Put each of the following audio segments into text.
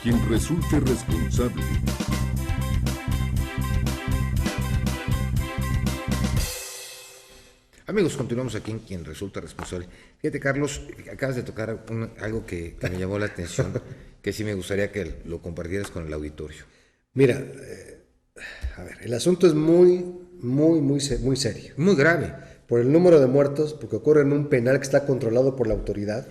quien resulte responsable. Amigos, continuamos aquí en quien resulta responsable. Fíjate, Carlos, acabas de tocar algo que me llamó la atención, que sí me gustaría que lo compartieras con el auditorio. Mira, a ver, el asunto es muy serio. Muy grave. Por el número de muertos, porque ocurre en un penal que está controlado por la autoridad,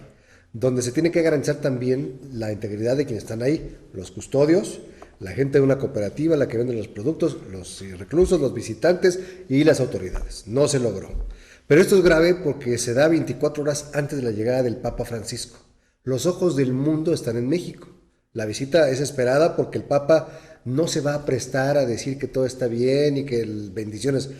donde se tiene que garantizar también la integridad de quienes están ahí, los custodios, la gente de una cooperativa, la que vende los productos, los reclusos, los visitantes y las autoridades. No se logró. Pero esto es grave porque se da 24 horas antes de la llegada del Papa Francisco. Los ojos del mundo están en México. La visita es esperada porque el Papa no se va a prestar a decir que todo está bien y que bendiciones.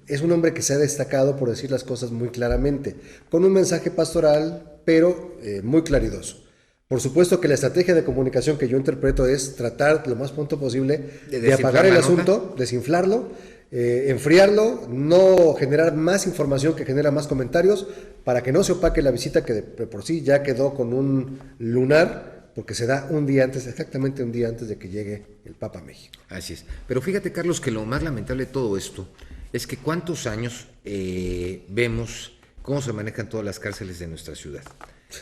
Es un hombre que se ha destacado por decir las cosas muy claramente, con un mensaje pastoral, pero muy claridoso. Por supuesto que la estrategia de comunicación que yo interpreto es tratar lo más pronto posible de apagar el asunto, desinflarlo, enfriarlo, no generar más información que genera más comentarios, para que no se opaque la visita que de por sí ya quedó con un lunar, porque se da un día antes, exactamente un día antes de que llegue el Papa a México. Así es. Pero fíjate, Carlos, que lo más lamentable de todo esto es que cuántos años vemos cómo se manejan todas las cárceles de nuestra ciudad.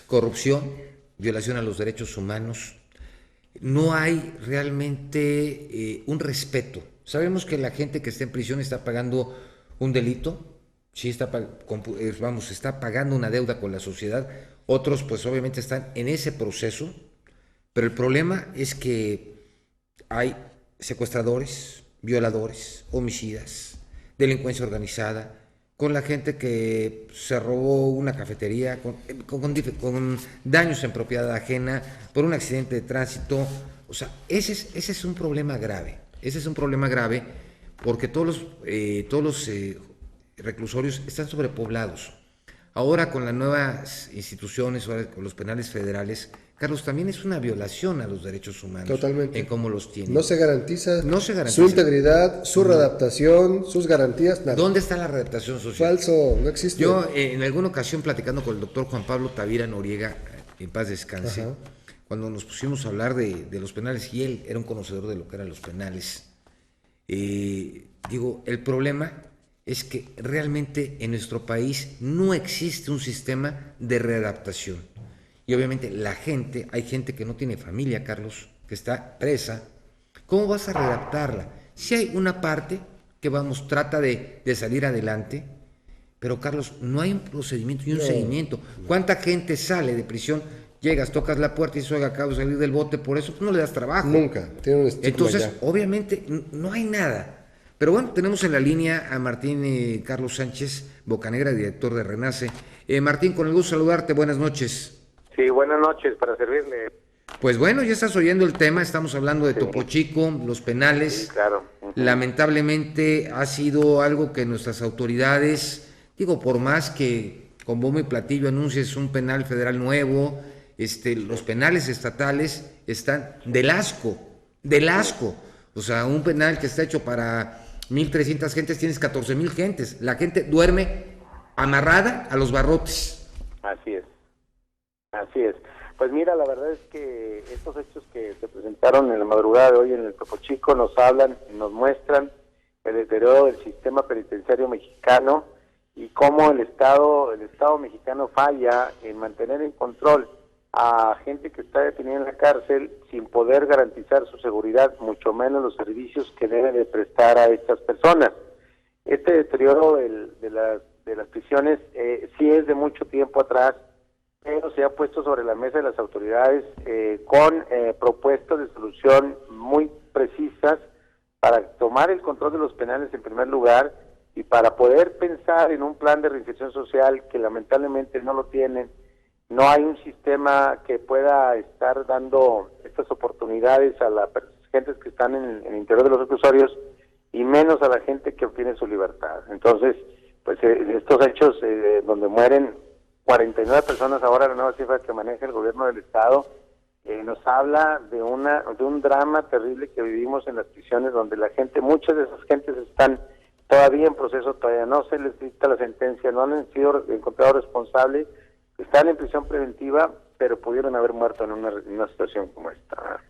Corrupción, violación a los derechos humanos. No hay realmente un respeto. Sabemos que la gente que está en prisión está pagando un delito, sí está pagando una deuda con la sociedad. Otros, pues obviamente están en ese proceso. Pero el problema es que hay secuestradores, violadores, homicidas, delincuencia organizada, con la gente que se robó una cafetería, con daños en propiedad ajena, por un accidente de tránsito. O sea, ese es un problema grave. Ese es un problema grave porque todos los reclusorios están sobrepoblados. Ahora con las nuevas instituciones, ahora con los penales federales, Carlos, también es una violación a los derechos humanos. Totalmente. En cómo los tienen. No se garantiza su integridad, su readaptación, sus garantías, nada. ¿Dónde está la readaptación social? Falso, no existe. Yo, en alguna ocasión, platicando con el doctor Juan Pablo Tavira Noriega, en paz descanse, ajá, cuando nos pusimos a hablar de los penales, y él era un conocedor de lo que eran los penales, digo, el problema es que realmente en nuestro país no existe un sistema de readaptación. Y obviamente hay gente que no tiene familia, Carlos, que está presa. ¿Cómo vas a readaptarla? Si hay una parte que trata de salir adelante, pero Carlos, no hay un procedimiento y un seguimiento. ¿Cuánta gente sale de prisión? Llegas, tocas la puerta y dices, oiga, acabo de salir del bote, por eso no le das trabajo. Nunca, tiene un estigma. Entonces, ya. Obviamente, no hay nada. Pero bueno, tenemos en la línea a Martín Carlos Sánchez Bocanegra, director de Renace. Martín, con el gusto de saludarte, buenas noches. Sí, buenas noches, para servirle. Pues bueno, ya estás oyendo el tema, estamos hablando de Topo Chico, los penales. Sí, claro. Lamentablemente ha sido algo que nuestras autoridades, digo, por más que con bombo y platillo anuncies un penal federal nuevo, los penales estatales están del asco. O sea, un penal que está hecho para 1,300 gentes, tienes 14,000 gentes. La gente duerme amarrada a los barrotes. Así es. Pues mira, la verdad es que estos hechos que se presentaron en la madrugada de hoy en el Topo Chico nos hablan, nos muestran el deterioro del sistema penitenciario mexicano y cómo el Estado mexicano falla en mantener en control a gente que está detenida en la cárcel sin poder garantizar su seguridad, mucho menos los servicios que debe de prestar a estas personas. Este deterioro de las prisiones sí es de mucho tiempo atrás, pero se ha puesto sobre la mesa de las autoridades con propuestas de solución muy precisas para tomar el control de los penales en primer lugar y para poder pensar en un plan de reinserción social que lamentablemente no lo tienen. No hay un sistema que pueda estar dando estas oportunidades a las gentes que están en el interior de los reclusorios y menos a la gente que obtiene su libertad. Entonces, pues estos hechos donde mueren 49 personas, ahora la nueva cifra que maneja el gobierno del estado, nos habla de un drama terrible que vivimos en las prisiones, donde la gente, muchas de esas gentes están todavía en proceso, todavía no se les dicta la sentencia, no han sido encontrados responsables, están en prisión preventiva, pero pudieron haber muerto en una situación como esta.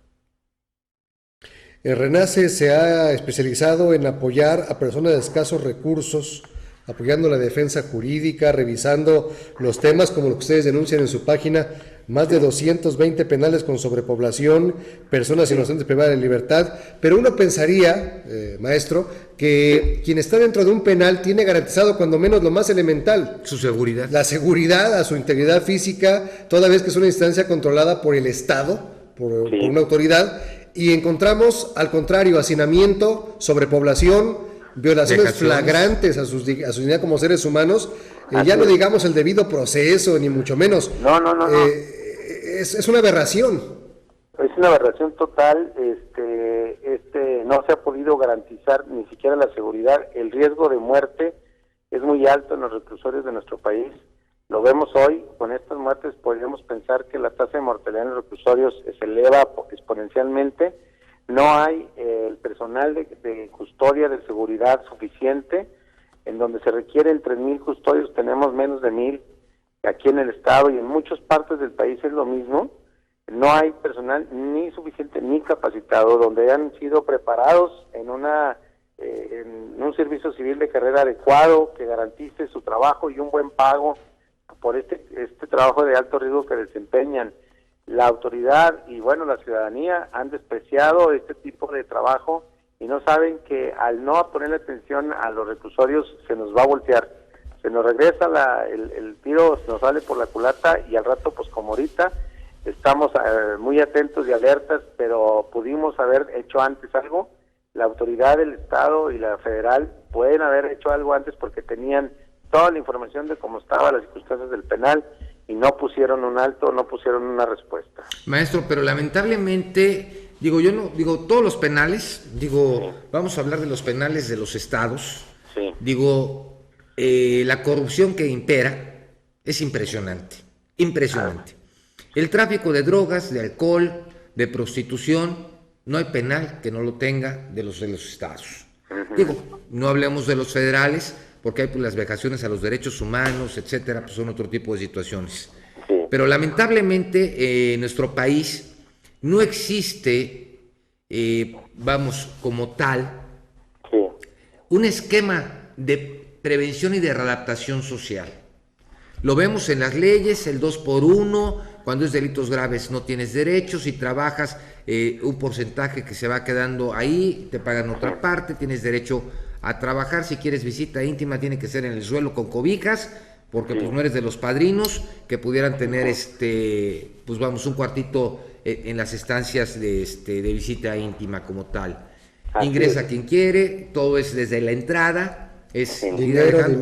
Renace se ha especializado en apoyar a personas de escasos recursos, apoyando la defensa jurídica, revisando los temas como lo que ustedes denuncian en su página, más de 220 penales con sobrepoblación, personas inocentes privadas de libertad, pero uno pensaría, maestro, que quien está dentro de un penal tiene garantizado cuando menos lo más elemental. Su seguridad. La seguridad a su integridad física, toda vez que es una instancia controlada por el Estado, por una autoridad, y encontramos, al contrario, hacinamiento, sobrepoblación, violaciones flagrantes a su dignidad como seres humanos, ya no digamos el debido proceso, ni mucho menos. No. Es una aberración. Es una aberración total, no se ha podido garantizar ni siquiera la seguridad. El riesgo de muerte es muy alto en los reclusorios de nuestro país. Lo vemos hoy, con estas muertes podríamos pensar que la tasa de mortalidad en los reclusorios se eleva exponencialmente. No hay el personal de custodia, de seguridad suficiente. En donde se requieren 3,000 custodios, tenemos menos de 1,000 aquí en el estado, y en muchas partes del país es lo mismo. No hay personal ni suficiente ni capacitado, donde han sido preparados en un servicio civil de carrera adecuado, que garantice su trabajo y un buen pago por este trabajo de alto riesgo que desempeñan. La autoridad y la ciudadanía han despreciado este tipo de trabajo y no saben que al no ponerle atención a los reclusorios se nos va a voltear, se nos regresa el tiro, se nos sale por la culata, y al rato, pues como ahorita, estamos muy atentos y alertas, pero pudimos haber hecho antes algo. La autoridad del Estado y la federal pueden haber hecho algo antes porque tenían toda la información de cómo estaban las circunstancias del penal y no pusieron un alto, no pusieron una respuesta. Maestro, pero lamentablemente... todos los penales, vamos a hablar de los penales de los estados. Sí. La corrupción que impera es impresionante. El tráfico de drogas, de alcohol, de prostitución, no hay penal que no lo tenga de los estados. No hablemos de los federales, porque hay las vejaciones a los derechos humanos, etcétera, pues son otro tipo de situaciones. Sí. Pero lamentablemente en nuestro país no existe, como tal, un esquema de prevención y de readaptación social. Lo vemos en las leyes, el 2x1, cuando es delitos graves no tienes derechos, si trabajas un porcentaje que se va quedando ahí, te pagan otra parte, tienes derecho a trabajar, si quieres visita íntima tiene que ser en el suelo con cobijas, porque pues no eres de los padrinos que pudieran tener un cuartito en las estancias de visita íntima como tal. Ingresa quien quiere, todo es desde la entrada, es dinero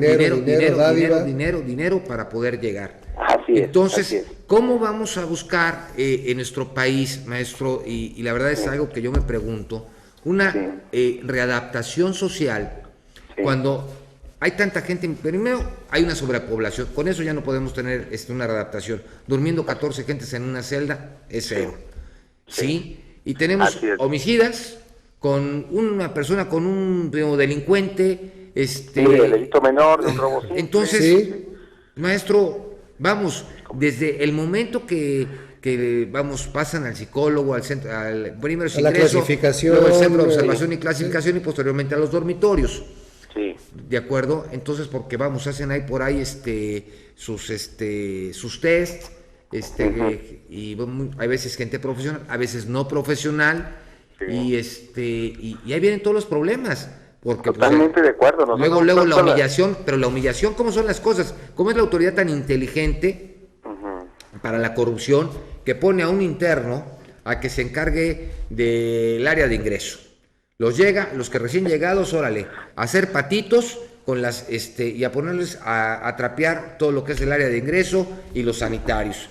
para poder llegar. Entonces, ¿cómo vamos a buscar en nuestro país, maestro? Y la verdad es algo que yo me pregunto, una readaptación social cuando hay tanta gente. Primero, hay una sobrepoblación, con eso ya no podemos tener una readaptación. Durmiendo 14 gentes en una celda es cero. ¿Sí? Y tenemos homicidas con una persona, con un delincuente, el delito menor, de un robo. Entonces, maestro, vamos, desde el momento que pasan al psicólogo, al centro, primero es ingreso, luego al centro de observación y clasificación y posteriormente a los dormitorios. Sí. ¿De acuerdo? Entonces, porque hacen ahí por ahí sus test, y hay veces gente profesional, a veces no profesional, y ahí vienen todos los problemas. Porque, totalmente de acuerdo. Luego la humillación, pero la humillación, ¿cómo son las cosas? ¿Cómo es la autoridad tan inteligente para la corrupción que pone a un interno a que se encargue del área de ingreso? Los que recién llegados, órale, a hacer patitos con y a ponerles a trapear todo lo que es el área de ingreso y los sanitarios.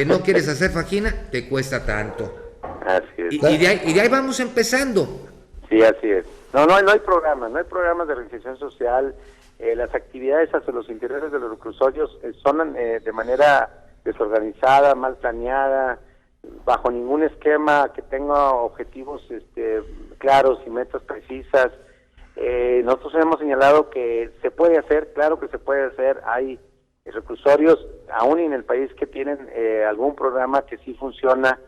No quieres hacer faxina, te cuesta tanto. Así es. Y de ahí vamos empezando. Sí, así es. No hay programas de reinserción social. Las actividades hacia los interiores de los reclusorios son de manera desorganizada, mal planeada, bajo ningún esquema que tenga objetivos claros y metas precisas. Nosotros hemos señalado que se puede hacer, claro que se puede hacer. Hay reclusorios, aún en el país, que tienen algún programa que sí funciona,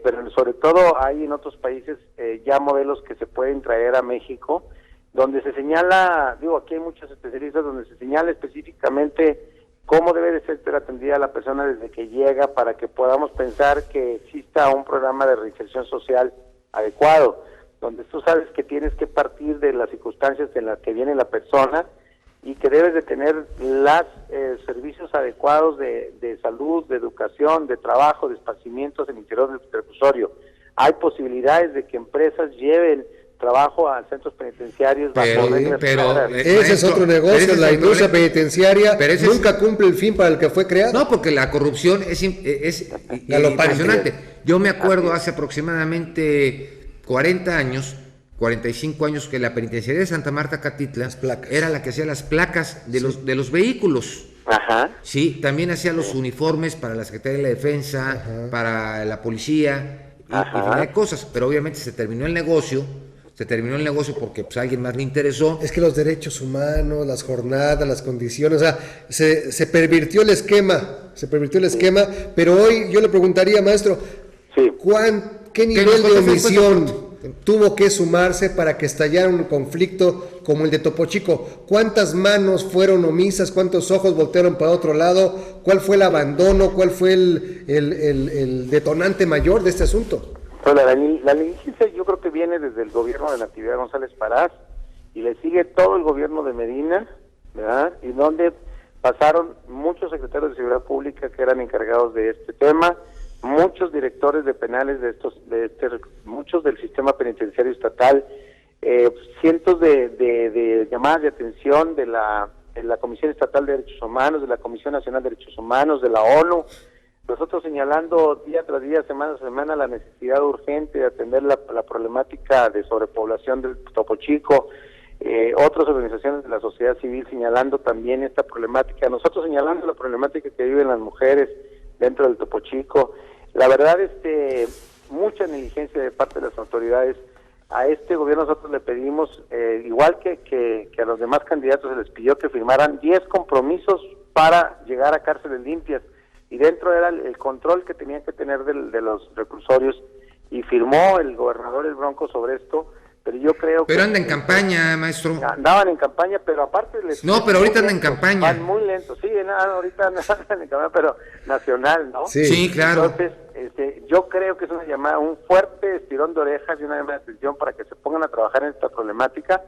pero sobre todo hay en otros países ya modelos que se pueden traer a México, donde se señala, aquí hay muchos especialistas, donde se señala específicamente cómo debe de ser atendida la persona desde que llega, para que podamos pensar que exista un programa de reinserción social adecuado, donde tú sabes que tienes que partir de las circunstancias en las que viene la persona y que debes de tener los servicios adecuados de salud, de educación, de trabajo, de esparcimientos en el interior del reclusorio. Hay posibilidades de que empresas lleven trabajo a centros penitenciarios bajo reglas claras. Ese es otro negocio, la industria penitenciaria nunca cumple el fin para el que fue creado. No, porque la corrupción es impresionante. Yo me acuerdo hace aproximadamente 40 años, 45 años, que la penitenciaría de Santa Marta Catitla era la que hacía las placas de los vehículos. Ajá. Sí, también hacía los uniformes para la Secretaría de la Defensa, para la policía y de cosas, pero obviamente se terminó el negocio porque pues a alguien más le interesó. Es que los derechos humanos, las jornadas, las condiciones, o sea, se pervirtió el esquema, pero hoy yo le preguntaría, maestro, ¿qué nivel de omisión tuvo que sumarse para que estallara un conflicto como el de Topo Chico? ¿Cuántas manos fueron omisas? ¿Cuántos ojos voltearon para otro lado? ¿Cuál fue el abandono? ¿Cuál fue el detonante mayor de este asunto? Pues la negligencia yo creo que viene desde el gobierno de Natividad González Parás y le sigue todo el gobierno de Medina, ¿verdad? Y donde pasaron muchos secretarios de Seguridad Pública que eran encargados de este tema, muchos directores de penales muchos del sistema penitenciario estatal, cientos de llamadas de atención de la Comisión Estatal de Derechos Humanos, de la Comisión Nacional de Derechos Humanos, de la ONU. Nosotros señalando día tras día, semana a semana, la necesidad urgente de atender la problemática de sobrepoblación del Topo Chico, otras organizaciones de la sociedad civil señalando también esta problemática, nosotros señalando la problemática que viven las mujeres dentro del Topo Chico. La verdad, mucha negligencia de parte de las autoridades. A este gobierno nosotros le pedimos, igual que a los demás candidatos, se les pidió que firmaran 10 compromisos para llegar a cárceles limpias, y dentro era el control que tenían que tener de los reclusorios, y firmó el gobernador El Bronco sobre esto, pero yo creo que... Pero anda en campaña, maestro. Andaban en campaña, pero aparte... No, pero ahorita anda en campaña. Van muy lentos, sí, ahorita andan en campaña, pero nacional, ¿no? Sí, claro. Entonces, yo creo que es una llamada, un fuerte estirón de orejas y una llamada de atención para que se pongan a trabajar en esta problemática,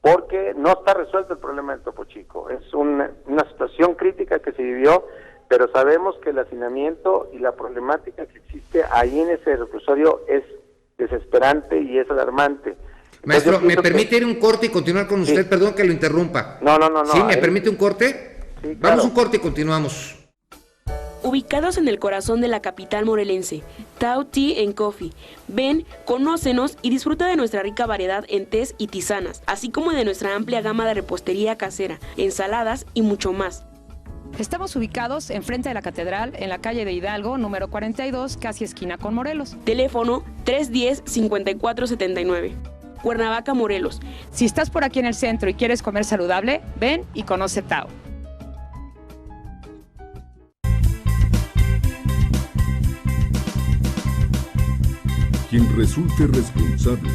porque no está resuelto el problema del Topo Chico. Es una situación crítica que se vivió, pero sabemos que el hacinamiento y la problemática que existe ahí en ese reclusorio es desesperante y es alarmante. Maestro, ¿me permite ir un corte y continuar con usted? Sí. Perdón que lo interrumpa. No. ¿Sí? ¿Me permite un corte? Sí, claro. Vamos un corte y continuamos. Ubicados en el corazón de la capital morelense, Tao Tea and Coffee. Ven, conócenos y disfruta de nuestra rica variedad en tés y tisanas, así como de nuestra amplia gama de repostería casera, ensaladas y mucho más. Estamos ubicados enfrente de la Catedral, en la calle de Hidalgo, número 42, casi esquina con Morelos. Teléfono 310-5479. Cuernavaca, Morelos. Si estás por aquí en el centro y quieres comer saludable, ven y conoce Tao. Quien resulte responsable